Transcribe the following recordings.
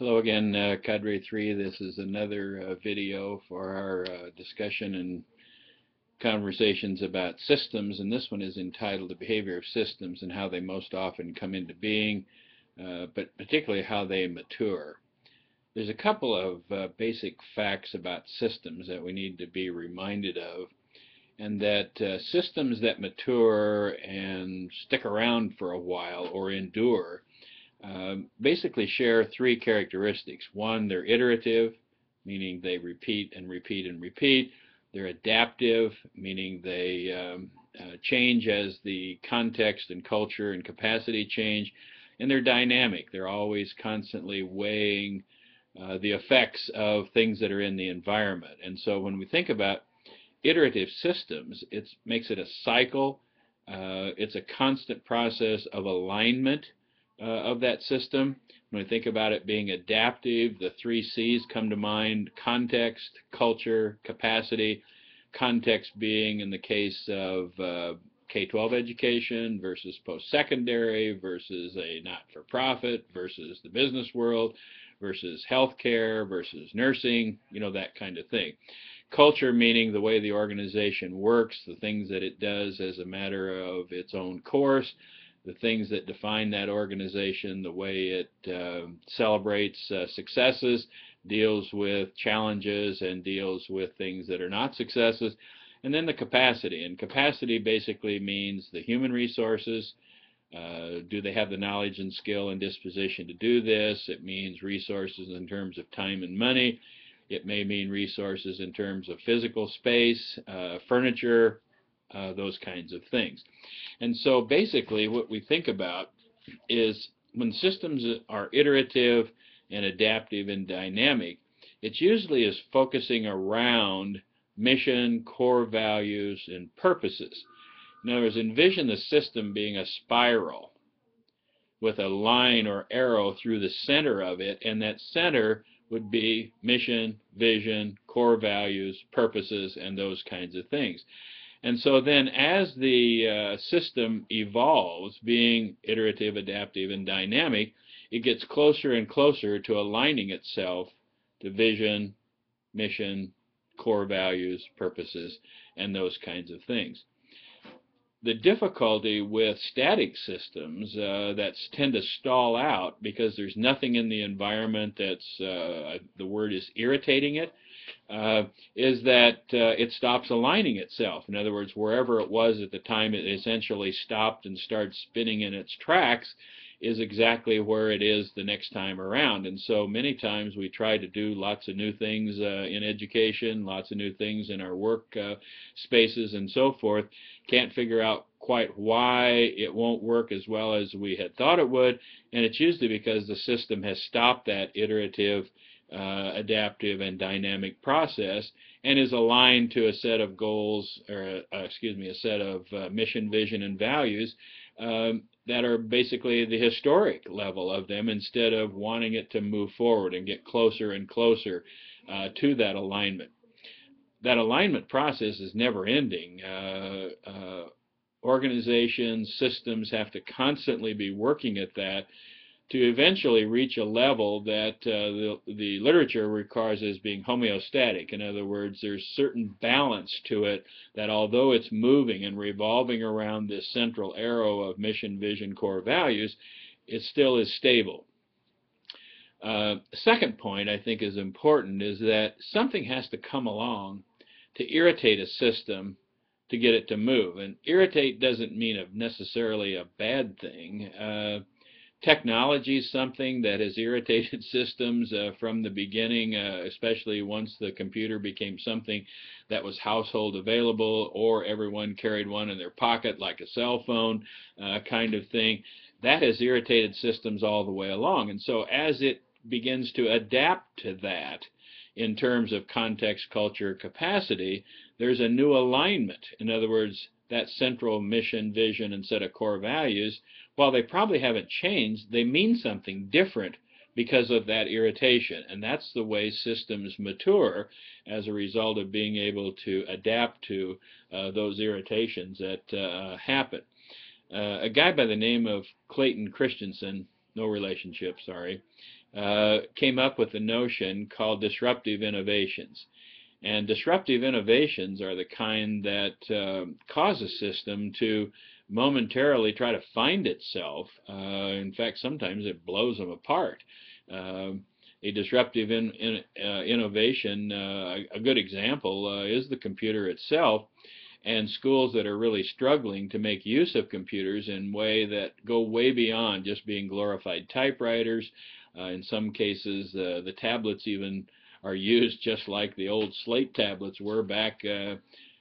Hello again, Cadre 3. This is another video for our discussion and conversations about systems, and this one is entitled The Behavior of Systems and How They Most Often Come into Being, but particularly how they mature. There's a couple of basic facts about systems that we need to be reminded of, and that systems that mature and stick around for a while or endure basically share three characteristics. One, they're iterative, meaning they repeat and repeat and repeat. They're adaptive, meaning they change as the context and culture and capacity change. And they're dynamic. They're always constantly weighing the effects of things that are in the environment. And so when we think about iterative systems, it makes it a cycle. It's a constant process of alignment of that system. When we think about it being adaptive, the three C's come to mind: context, culture, capacity. Context being, in the case of K-12 education versus post-secondary versus a not-for-profit versus the business world versus healthcare versus nursing, that kind of thing. Culture meaning the way the organization works, the things that it does as a matter of its own course, the things that define that organization, the way it celebrates successes, deals with challenges, and deals with things that are not successes. And then the capacity. And capacity basically means the human resources. Do they have the knowledge and skill and disposition to do this? It means resources in terms of time and money. It may mean resources in terms of physical space, furniture, those kinds of things. And so basically what we think about is when systems are iterative and adaptive and dynamic, it usually is focusing around mission, core values, and purposes. In other words, envision the system being a spiral with a line or arrow through the center of it, and that center would be mission, vision, core values, purposes, and those kinds of things. And so then as the system evolves, being iterative, adaptive, and dynamic, it gets closer and closer to aligning itself to vision, mission, core values, purposes, and those kinds of things. The difficulty with static systems that tend to stall out because there's nothing in the environment that's, the word is irritating it, is that it stops aligning itself. In other words, wherever it was at the time it essentially stopped and started spinning in its tracks is exactly where it is the next time around. And so many times we try to do lots of new things in education, lots of new things in our work spaces and so forth, can't figure out quite why it won't work as well as we had thought it would, and it's usually because the system has stopped that iterative, adaptive, and dynamic process and is aligned to a set of goals, or a set of mission, vision, and values that are basically the historic level of them, instead of wanting it to move forward and get closer and closer to that alignment. That alignment process is never ending. Organizations, systems have to constantly be working at that to eventually reach a level that the literature regards as being homeostatic. In other words, there's certain balance to it that although it's moving and revolving around this central arrow of mission, vision, core values, it still is stable. The second point I think is important is that something has to come along to irritate a system to get it to move. And irritate doesn't mean necessarily a bad thing. Technology is something that has irritated systems from the beginning, especially once the computer became something that was household available, or everyone carried one in their pocket like a cell phone kind of thing. That has irritated systems all the way along. And so as it begins to adapt to that in terms of context, culture, capacity, there's a new alignment. In other words, that central mission, vision, and set of core values, while they probably haven't changed, they mean something different because of that irritation. And that's the way systems mature as a result of being able to adapt to those irritations that happen. A guy by the name of Clayton Christensen no relationship, sorry, came up with a notion called disruptive innovations. And disruptive innovations are the kind that cause a system to momentarily try to find itself. In fact, sometimes it blows them apart. A disruptive innovation, a good example is the computer itself, and schools that are really struggling to make use of computers in a way that go way beyond just being glorified typewriters. In some cases, the tablets even are used just like the old slate tablets were back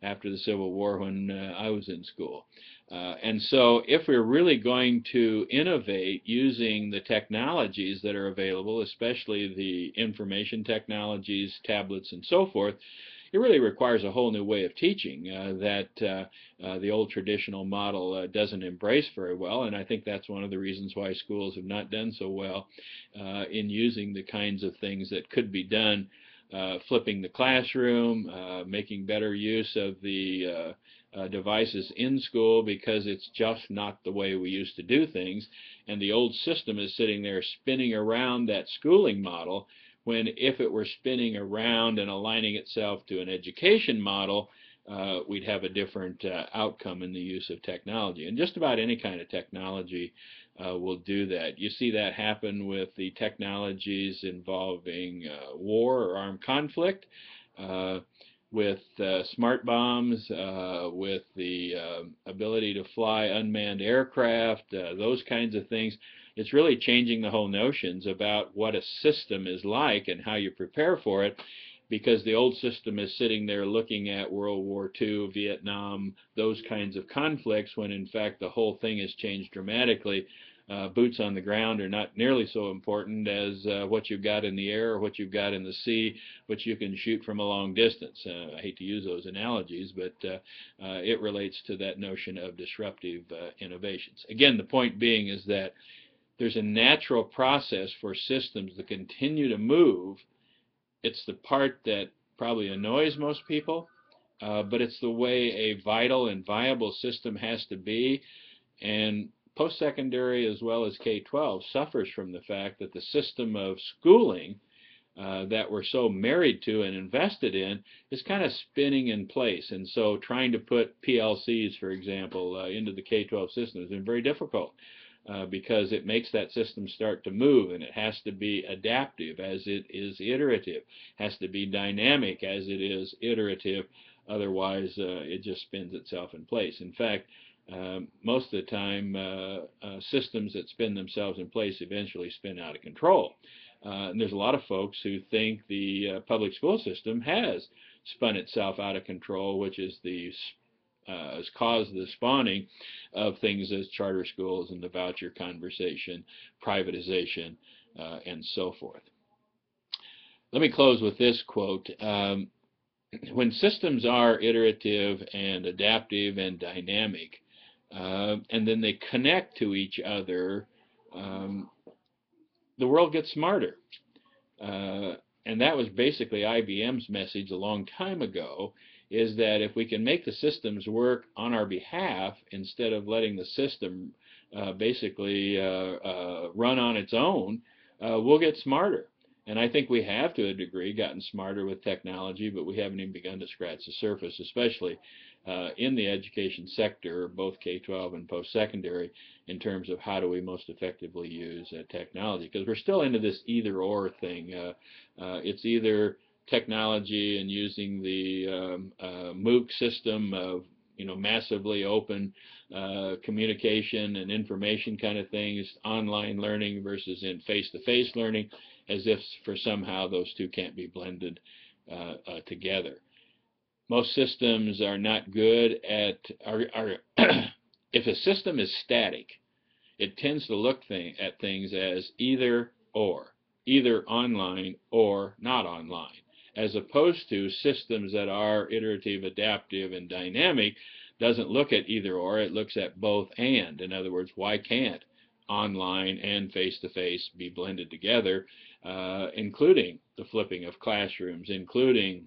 after the Civil War when I was in school. And so if we're really going to innovate using the technologies that are available, especially the information technologies, tablets, and so forth, it really requires a whole new way of teaching that the old traditional model doesn't embrace very well, and I think that's one of the reasons why schools have not done so well in using the kinds of things that could be done, flipping the classroom, making better use of the devices in school, because it's just not the way we used to do things, and the old system is sitting there spinning around that schooling model, when if it were spinning around and aligning itself to an education model, we'd have a different outcome in the use of technology. And just about any kind of technology will do that. You see that happen with the technologies involving war or armed conflict, with smart bombs, with the ability to fly unmanned aircraft, those kinds of things. It's really changing the whole notions about what a system is like and how you prepare for it, because the old system is sitting there looking at World War II, Vietnam, those kinds of conflicts, when in fact the whole thing has changed dramatically. Boots on the ground are not nearly so important as what you've got in the air or what you've got in the sea, which you can shoot from a long distance. I hate to use those analogies, but it relates to that notion of disruptive innovations. Again, the point being is that there's a natural process for systems to continue to move. It's the part that probably annoys most people, but it's the way a vital and viable system has to be. And post-secondary as well as K-12 suffers from the fact that the system of schooling that we're so married to and invested in is kind of spinning in place. And so trying to put PLCs, for example, into the K-12 system has been very difficult. Because it makes that system start to move, and it has to be adaptive as it is iterative, has to be dynamic as it is iterative, otherwise it just spins itself in place. In fact, most of the time systems that spin themselves in place eventually spin out of control. And there's a lot of folks who think the public school system has spun itself out of control, which is has caused the spawning of things as charter schools and the voucher conversation, privatization, and so forth. Let me close with this quote. When systems are iterative and adaptive and dynamic, and then they connect to each other, the world gets smarter. And that was basically IBM's message a long time ago, is that if we can make the systems work on our behalf instead of letting the system basically run on its own, we'll get smarter. And I think we have, to a degree, gotten smarter with technology, but we haven't even begun to scratch the surface, especially in the education sector, both K-12 and post-secondary, in terms of how do we most effectively use technology. Because we're still into this either-or thing. It's either technology and using the MOOC system of massively open communication and information kind of things, online learning versus in face-to-face learning, as if for somehow those two can't be blended together. Most systems are not good at, if a system is static, it tends to look at things as either or, either online or not online, as opposed to systems that are iterative, adaptive, and dynamic. Doesn't look at either or, it looks at both and. In other words, why can't online and face-to-face be blended together, including the flipping of classrooms, including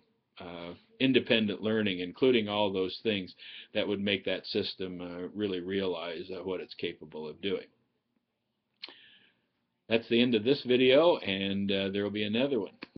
independent learning, including all those things that would make that system really realize what it's capable of doing. That's the end of this video, and there will be another one.